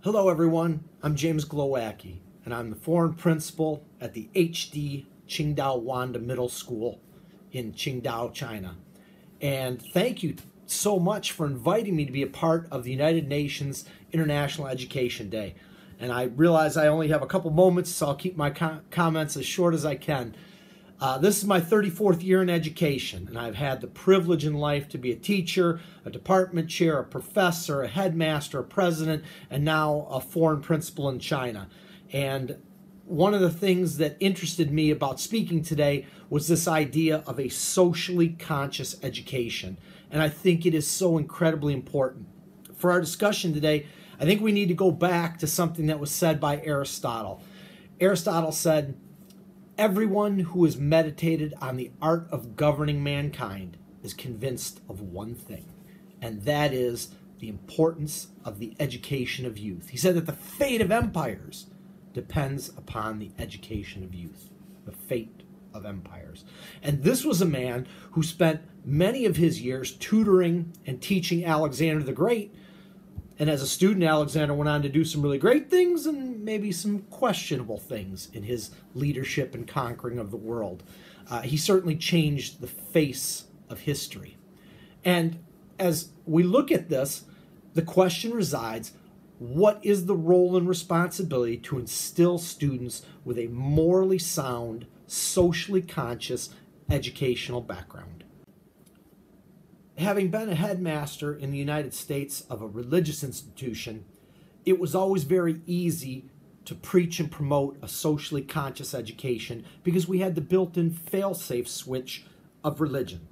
Hello everyone, I'm James Glowacki, and I'm the foreign principal at the HD Qingdao Wanda Middle School in Qingdao, China. And thank you so much for inviting me to be a part of the United Nations International Education Day. And I realize I only have a couple moments, so I'll keep my comments as short as I can. This is my 34th year in education, and I've had the privilege in life to be a teacher, a department chair, a professor, a headmaster, a president, and now a foreign principal in China. And one of the things that interested me about speaking today was this idea of a socially conscious education. And I think it is so incredibly important. For our discussion today, I think we need to go back to something that was said by Aristotle. Aristotle said, "Everyone who has meditated on the art of governing mankind is convinced of one thing, and that is the importance of the education of youth." He said that the fate of empires depends upon the education of youth. The fate of empires. And this was a man who spent many of his years tutoring and teaching Alexander the Great. And as a student, Alexander went on to do some really great things and maybe some questionable things in his leadership and conquering of the world. He certainly changed the face of history. And as we look at this, the question resides, what is the role and responsibility to instill students with a morally sound, socially conscious educational background? Having been a headmaster in the United States of a religious institution, it was always very easy to preach and promote a socially conscious education because we had the built-in fail-safe switch of religion.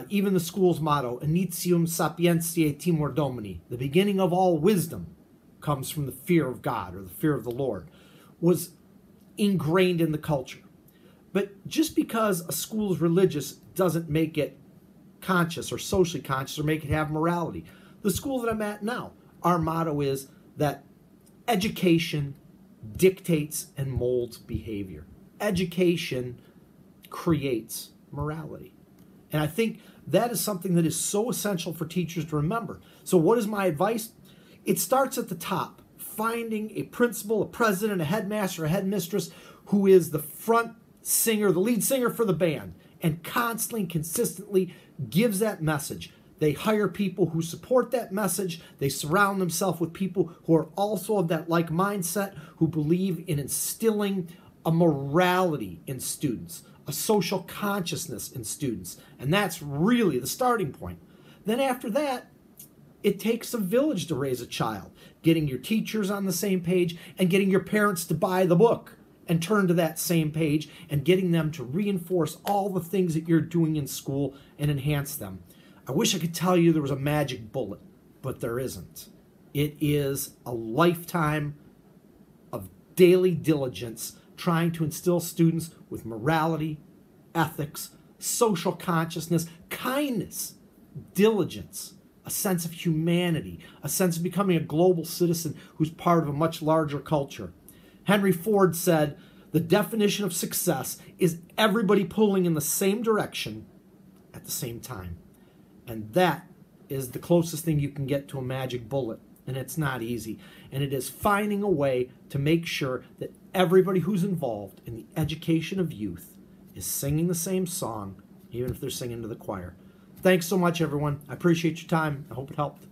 Even the school's motto, Initium Sapientiae Timor Domini, the beginning of all wisdom comes from the fear of God or the fear of the Lord, was ingrained in the culture. But just because a school is religious doesn't make it conscious or socially conscious or make it have morality. The school that I'm at now, our motto is that education dictates and molds behavior. Education creates morality. And I think that is something that is so essential for teachers to remember. So what is my advice? It starts at the top, finding a principal, a president, a headmaster, a headmistress who is the front singer, the lead singer for the band, and constantly and consistently gives that message. They hire people who support that message. They surround themselves with people who are also of that like mindset, who believe in instilling a morality in students, a social consciousness in students. And that's really the starting point. Then after that, it takes a village to raise a child. Getting your teachers on the same page and getting your parents to buy the book and turn to that same page and getting them to reinforce all the things that you're doing in school and enhance them. I wish I could tell you there was a magic bullet, but there isn't. It is a lifetime of daily diligence trying to instill students with morality, ethics, social consciousness, kindness, diligence, a sense of humanity, a sense of becoming a global citizen who's part of a much larger culture. Henry Ford said, "The definition of success is everybody pulling in the same direction at the same time." And that is the closest thing you can get to a magic bullet. And it's not easy. And it is finding a way to make sure that everybody who's involved in the education of youth is singing the same song, even if they're singing to the choir. Thanks so much, everyone. I appreciate your time. I hope it helped.